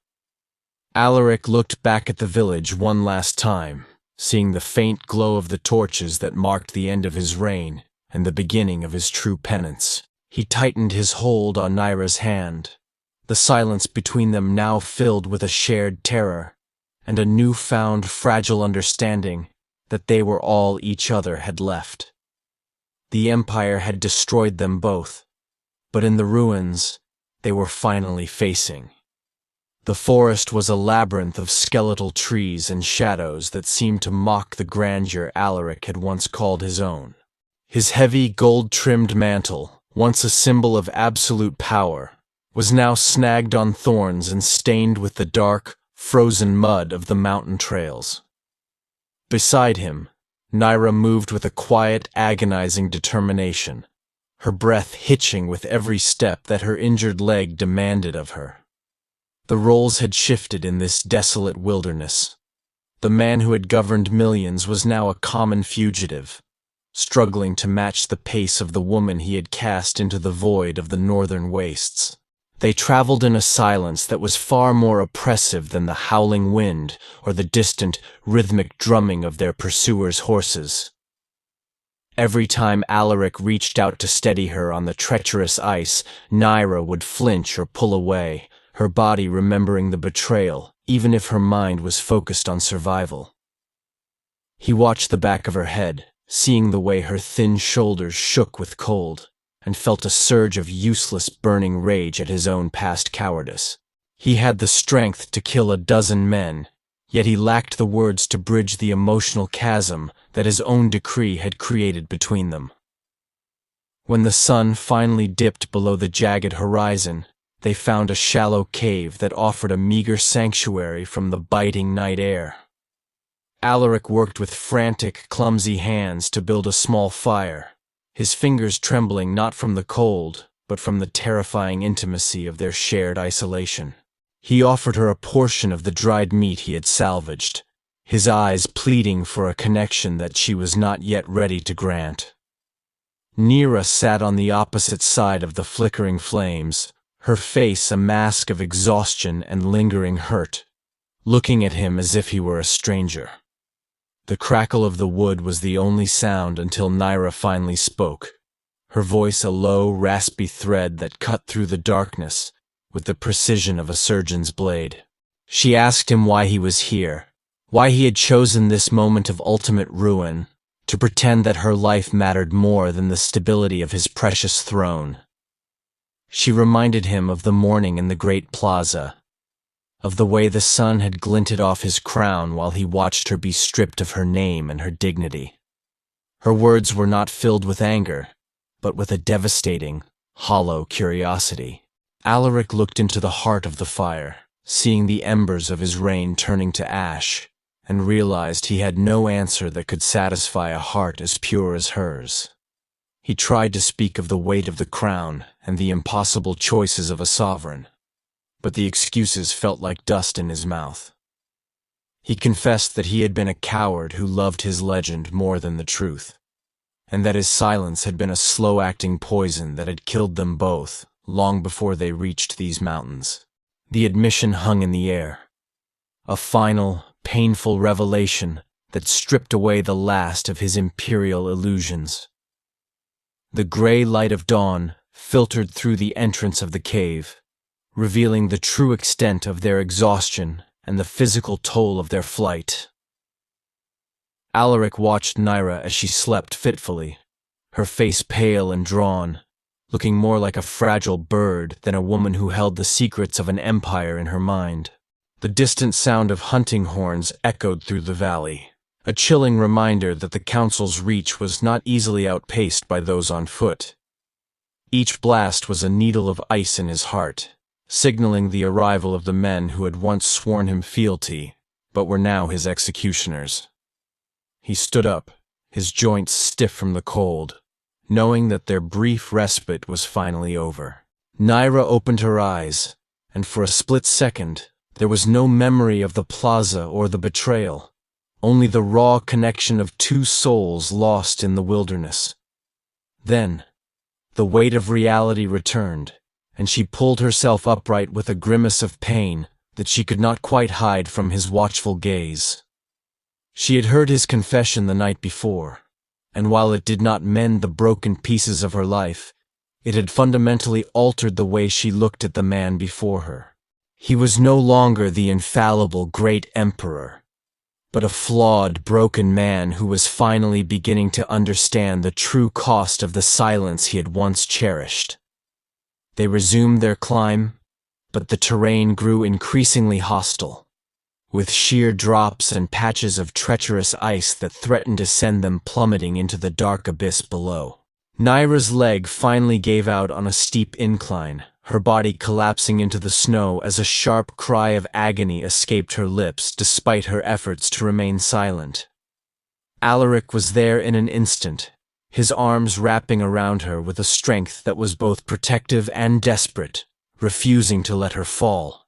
Alaric looked back at the village one last time, seeing the faint glow of the torches that marked the end of his reign and the beginning of his true penance. He tightened his hold on Nyra's hand, the silence between them now filled with a shared terror and a newfound fragile understanding that they were all each other had left. The Empire had destroyed them both, but in the ruins they were finally facing. The forest was a labyrinth of skeletal trees and shadows that seemed to mock the grandeur Alaric had once called his own. His heavy, gold-trimmed mantle, once a symbol of absolute power, was now snagged on thorns and stained with the dark, frozen mud of the mountain trails. Beside him, Nyra moved with a quiet, agonizing determination, her breath hitching with every step that her injured leg demanded of her. The roles had shifted in this desolate wilderness. The man who had governed millions was now a common fugitive, struggling to match the pace of the woman he had cast into the void of the northern wastes. They traveled in a silence that was far more oppressive than the howling wind or the distant, rhythmic drumming of their pursuers' horses. Every time Alaric reached out to steady her on the treacherous ice, Nyra would flinch or pull away, her body remembering the betrayal, even if her mind was focused on survival. He watched the back of her head, seeing the way her thin shoulders shook with cold, and felt a surge of useless burning rage at his own past cowardice. He had the strength to kill a dozen men, yet he lacked the words to bridge the emotional chasm that his own decree had created between them. When the sun finally dipped below the jagged horizon, they found a shallow cave that offered a meager sanctuary from the biting night air. Alaric worked with frantic, clumsy hands to build a small fire, his fingers trembling not from the cold, but from the terrifying intimacy of their shared isolation. He offered her a portion of the dried meat he had salvaged, his eyes pleading for a connection that she was not yet ready to grant. Nyra sat on the opposite side of the flickering flames, her face a mask of exhaustion and lingering hurt, looking at him as if he were a stranger. The crackle of the wood was the only sound until Nyra finally spoke, her voice a low, raspy thread that cut through the darkness with the precision of a surgeon's blade. She asked him why he was here, why he had chosen this moment of ultimate ruin, to pretend that her life mattered more than the stability of his precious throne. She reminded him of the morning in the great plaza, of the way the sun had glinted off his crown while he watched her be stripped of her name and her dignity. Her words were not filled with anger, but with a devastating, hollow curiosity. Alaric looked into the heart of the fire, seeing the embers of his reign turning to ash, and realized he had no answer that could satisfy a heart as pure as hers. He tried to speak of the weight of the crown and the impossible choices of a sovereign, but the excuses felt like dust in his mouth. He confessed that he had been a coward who loved his legend more than the truth, and that his silence had been a slow-acting poison that had killed them both long before they reached these mountains. The admission hung in the air, a final, painful revelation that stripped away the last of his imperial illusions. The gray light of dawn filtered through the entrance of the cave, revealing the true extent of their exhaustion and the physical toll of their flight. Alaric watched Nyra as she slept fitfully, her face pale and drawn, looking more like a fragile bird than a woman who held the secrets of an empire in her mind. The distant sound of hunting horns echoed through the valley, a chilling reminder that the council's reach was not easily outpaced by those on foot. Each blast was a needle of ice in his heart, signaling the arrival of the men who had once sworn him fealty, but were now his executioners. He stood up, his joints stiff from the cold, knowing that their brief respite was finally over. Nyra opened her eyes, and for a split second, there was no memory of the plaza or the betrayal, only the raw connection of two souls lost in the wilderness. Then, the weight of reality returned, and she pulled herself upright with a grimace of pain that she could not quite hide from his watchful gaze. She had heard his confession the night before, and while it did not mend the broken pieces of her life, it had fundamentally altered the way she looked at the man before her. He was no longer the infallible Great Emperor, but a flawed, broken man who was finally beginning to understand the true cost of the silence he had once cherished. They resumed their climb, but the terrain grew increasingly hostile, with sheer drops and patches of treacherous ice that threatened to send them plummeting into the dark abyss below. Nyra's leg finally gave out on a steep incline, her body collapsing into the snow as a sharp cry of agony escaped her lips despite her efforts to remain silent. Alaric was there in an instant, his arms wrapping around her with a strength that was both protective and desperate, refusing to let her fall.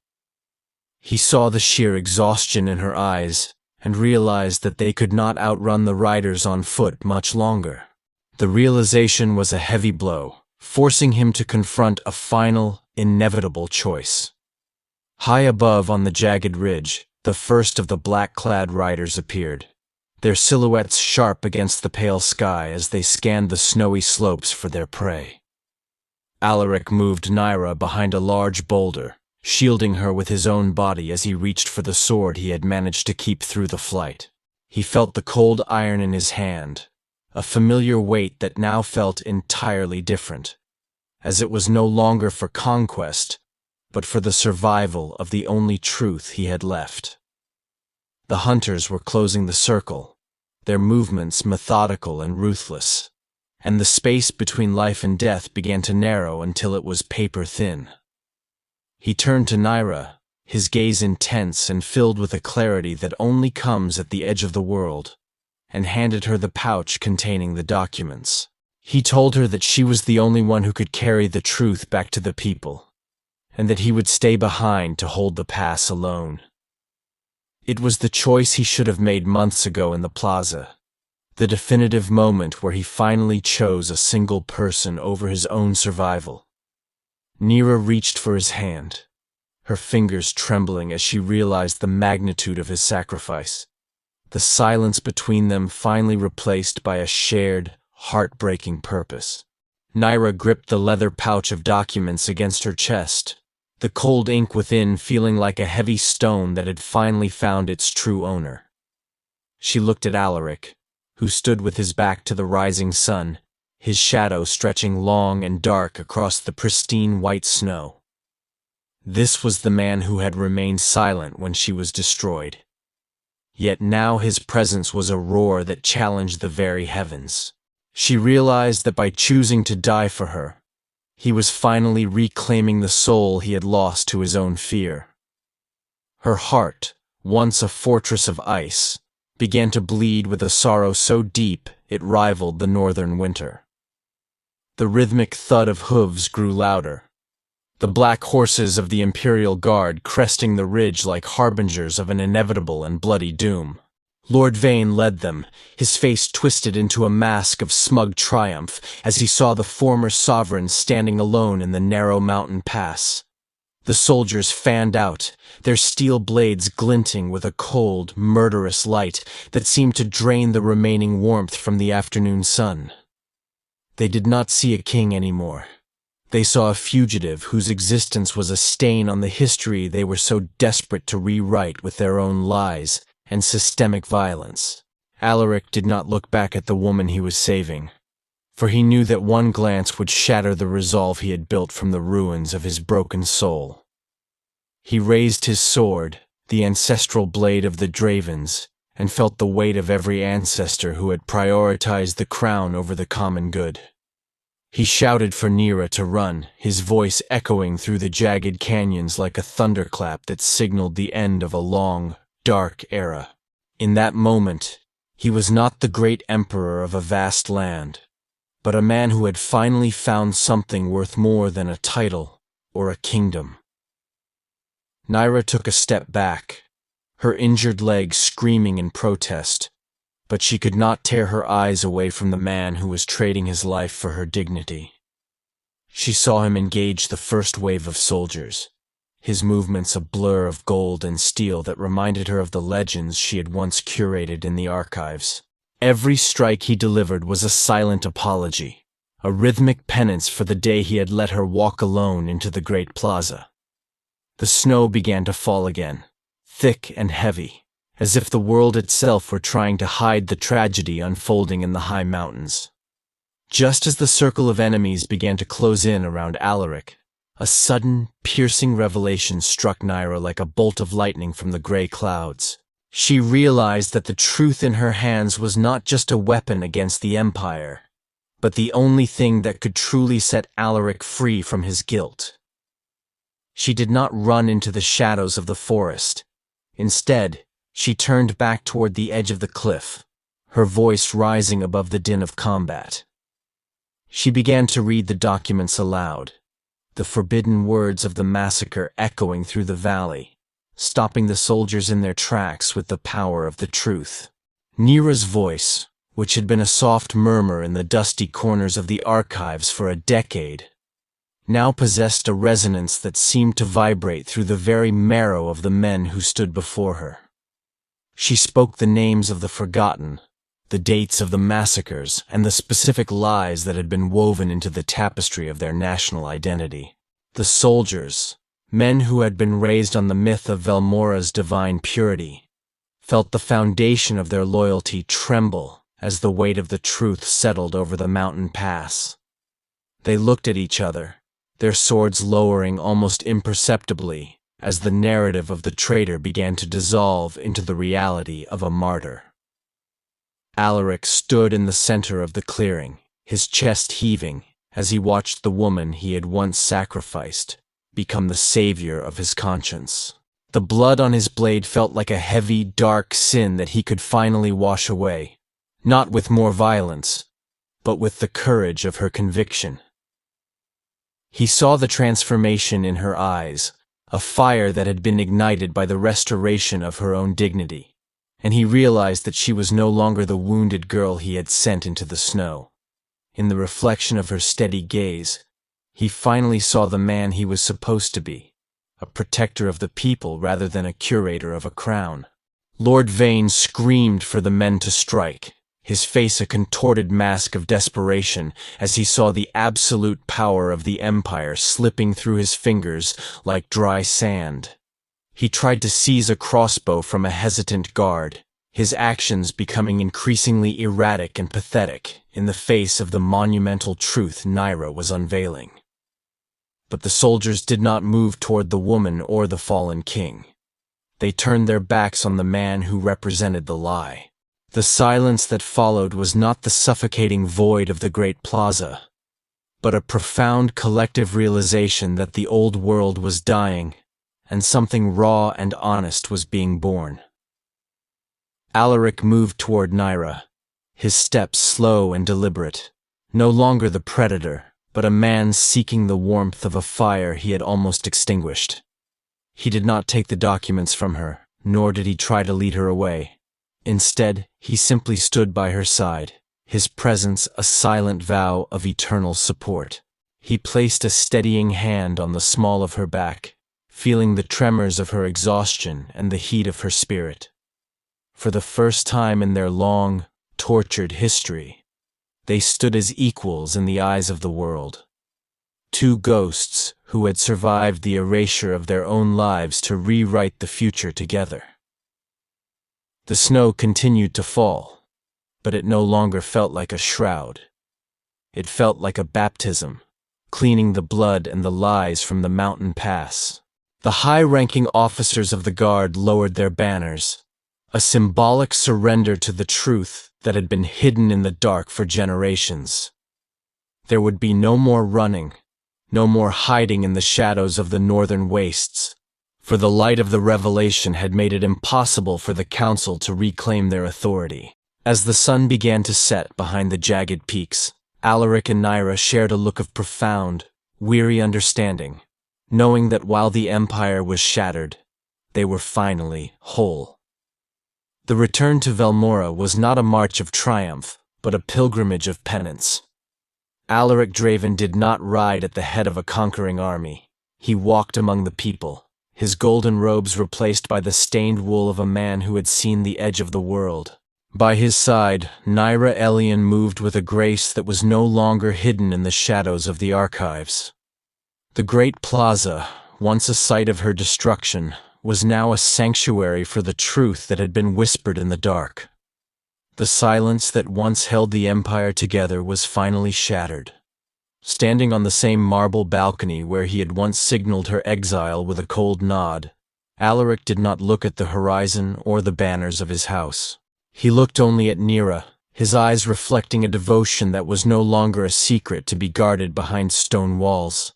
He saw the sheer exhaustion in her eyes and realized that they could not outrun the riders on foot much longer. The realization was a heavy blow, forcing him to confront a final, inevitable choice. High above on the jagged ridge, the first of the black-clad riders appeared, their silhouettes sharp against the pale sky as they scanned the snowy slopes for their prey. Alaric moved Nyra behind a large boulder, shielding her with his own body as he reached for the sword he had managed to keep through the flight. He felt the cold iron in his hand, a familiar weight that now felt entirely different, as it was no longer for conquest, but for the survival of the only truth he had left. The hunters were closing the circle, their movements methodical and ruthless, and the space between life and death began to narrow until it was paper-thin. He turned to Nyra, his gaze intense and filled with a clarity that only comes at the edge of the world, and handed her the pouch containing the documents. He told her that she was the only one who could carry the truth back to the people, and that he would stay behind to hold the pass alone. It was the choice he should have made months ago in the plaza, the definitive moment where he finally chose a single person over his own survival. Nyra reached for his hand, her fingers trembling as she realized the magnitude of his sacrifice, the silence between them finally replaced by a shared, heartbreaking purpose. Nyra gripped the leather pouch of documents against her chest, the cold ink within feeling like a heavy stone that had finally found its true owner. She looked at Alaric, who stood with his back to the rising sun, his shadow stretching long and dark across the pristine white snow. This was the man who had remained silent when she was destroyed. Yet now his presence was a roar that challenged the very heavens. She realized that by choosing to die for her, he was finally reclaiming the soul he had lost to his own fear. Her heart, once a fortress of ice, began to bleed with a sorrow so deep it rivaled the northern winter. The rhythmic thud of hooves grew louder, the black horses of the Imperial Guard cresting the ridge like harbingers of an inevitable and bloody doom. Lord Vane led them, his face twisted into a mask of smug triumph as he saw the former sovereign standing alone in the narrow mountain pass. The soldiers fanned out, their steel blades glinting with a cold, murderous light that seemed to drain the remaining warmth from the afternoon sun. They did not see a king anymore. They saw a fugitive whose existence was a stain on the history they were so desperate to rewrite with their own lies and systemic violence. Alaric did not look back at the woman he was saving, for he knew that one glance would shatter the resolve he had built from the ruins of his broken soul. He raised his sword, the ancestral blade of the Draevens, and felt the weight of every ancestor who had prioritized the crown over the common good. He shouted for Nyra to run, his voice echoing through the jagged canyons like a thunderclap that signaled the end of a long, dark era. In that moment, he was not the great emperor of a vast land, but a man who had finally found something worth more than a title or a kingdom. Nyra took a step back, her injured leg screaming in protest, but she could not tear her eyes away from the man who was trading his life for her dignity. She saw him engage the first wave of soldiers, his movements a blur of gold and steel that reminded her of the legends she had once curated in the archives. Every strike he delivered was a silent apology, a rhythmic penance for the day he had let her walk alone into the great plaza. The snow began to fall again, thick and heavy, as if the world itself were trying to hide the tragedy unfolding in the high mountains. Just as the circle of enemies began to close in around Alaric, a sudden, piercing revelation struck Nyra like a bolt of lightning from the gray clouds. She realized that the truth in her hands was not just a weapon against the Empire, but the only thing that could truly set Alaric free from his guilt. She did not run into the shadows of the forest. Instead, she turned back toward the edge of the cliff, her voice rising above the din of combat. She began to read the documents aloud, the forbidden words of the massacre echoing through the valley, stopping the soldiers in their tracks with the power of the truth. Nyra's voice, which had been a soft murmur in the dusty corners of the archives for a decade, now possessed a resonance that seemed to vibrate through the very marrow of the men who stood before her. She spoke the names of the forgotten, the dates of the massacres, and the specific lies that had been woven into the tapestry of their national identity. The soldiers, men who had been raised on the myth of Velmora's divine purity, felt the foundation of their loyalty tremble as the weight of the truth settled over the mountain pass. They looked at each other, their swords lowering almost imperceptibly as the narrative of the traitor began to dissolve into the reality of a martyr. Alaric stood in the center of the clearing, his chest heaving as he watched the woman he had once sacrificed become the savior of his conscience. The blood on his blade felt like a heavy, dark sin that he could finally wash away, not with more violence, but with the courage of her conviction. He saw the transformation in her eyes, a fire that had been ignited by the restoration of her own dignity, and he realized that she was no longer the wounded girl he had sent into the snow. In the reflection of her steady gaze, he finally saw the man he was supposed to be, a protector of the people rather than a curator of a crown. Lord Vane screamed for the men to strike, his face a contorted mask of desperation as he saw the absolute power of the Empire slipping through his fingers like dry sand. He tried to seize a crossbow from a hesitant guard, his actions becoming increasingly erratic and pathetic in the face of the monumental truth Nyra was unveiling. But the soldiers did not move toward the woman or the fallen king. They turned their backs on the man who represented the lie. The silence that followed was not the suffocating void of the great plaza, but a profound collective realization that the old world was dying, and something raw and honest was being born. Alaric moved toward Nyra, his steps slow and deliberate, no longer the predator, but a man seeking the warmth of a fire he had almost extinguished. He did not take the documents from her, nor did he try to lead her away. Instead, he simply stood by her side, his presence a silent vow of eternal support. He placed a steadying hand on the small of her back, feeling the tremors of her exhaustion and the heat of her spirit. For the first time in their long, tortured history, they stood as equals in the eyes of the world. Two ghosts who had survived the erasure of their own lives to rewrite the future together. The snow continued to fall, but it no longer felt like a shroud. It felt like a baptism, cleaning the blood and the lies from the mountain pass. The high-ranking officers of the guard lowered their banners, a symbolic surrender to the truth that had been hidden in the dark for generations. There would be no more running, no more hiding in the shadows of the northern wastes, for the light of the revelation had made it impossible for the council to reclaim their authority. As the sun began to set behind the jagged peaks, Alaric and Nyra shared a look of profound, weary understanding, knowing that while the empire was shattered, they were finally whole. The return to Velmora was not a march of triumph, but a pilgrimage of penance. Alaric Draeven did not ride at the head of a conquering army. He walked among the people, his golden robes replaced by the stained wool of a man who had seen the edge of the world. By his side, Nyra Elian moved with a grace that was no longer hidden in the shadows of the archives. The great plaza, once a site of her destruction, was now a sanctuary for the truth that had been whispered in the dark. The silence that once held the empire together was finally shattered. Standing on the same marble balcony where he had once signaled her exile with a cold nod, Alaric did not look at the horizon or the banners of his house. He looked only at Nyra, his eyes reflecting a devotion that was no longer a secret to be guarded behind stone walls.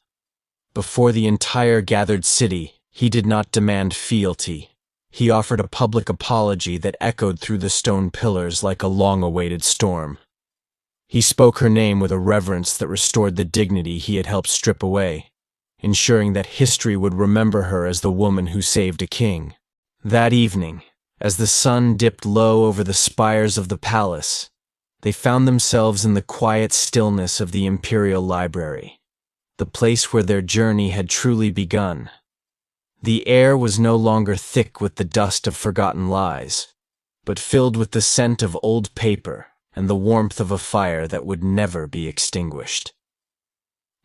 Before the entire gathered city, he did not demand fealty. He offered a public apology that echoed through the stone pillars like a long-awaited storm. He spoke her name with a reverence that restored the dignity he had helped strip away, ensuring that history would remember her as the woman who saved a king. That evening, as the sun dipped low over the spires of the palace, they found themselves in the quiet stillness of the imperial library, the place where their journey had truly begun. The air was no longer thick with the dust of forgotten lies, but filled with the scent of old paper and the warmth of a fire that would never be extinguished.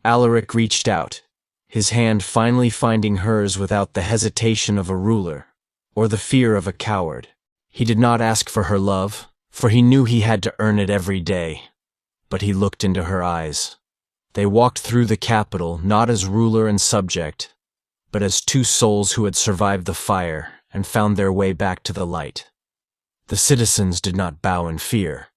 Alaric reached out, his hand finally finding hers without the hesitation of a ruler or the fear of a coward. He did not ask for her love, for he knew he had to earn it every day, but he looked into her eyes. They walked through the capital not as ruler and subject, but as two souls who had survived the fire and found their way back to the light. The citizens did not bow in fear,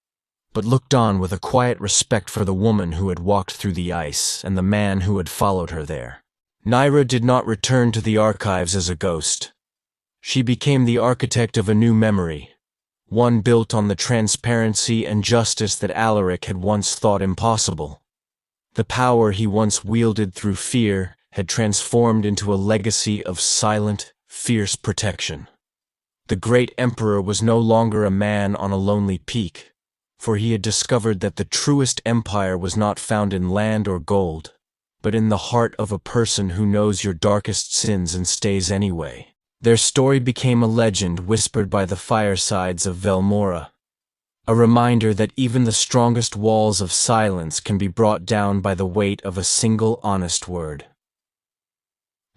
but looked on with a quiet respect for the woman who had walked through the ice and the man who had followed her there. Nyra did not return to the archives as a ghost. She became the architect of a new memory, one built on the transparency and justice that Alaric had once thought impossible. The power he once wielded through fear had transformed into a legacy of silent, fierce protection. The great emperor was no longer a man on a lonely peak, for he had discovered that the truest empire was not found in land or gold, but in the heart of a person who knows your darkest sins and stays anyway. Their story became a legend whispered by the firesides of Velmora, a reminder that even the strongest walls of silence can be brought down by the weight of a single honest word.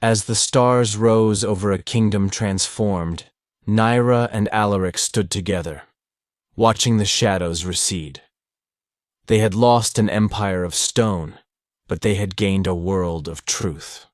As the stars rose over a kingdom transformed, Nyra and Alaric stood together, watching the shadows recede. They had lost an empire of stone, but they had gained a world of truth.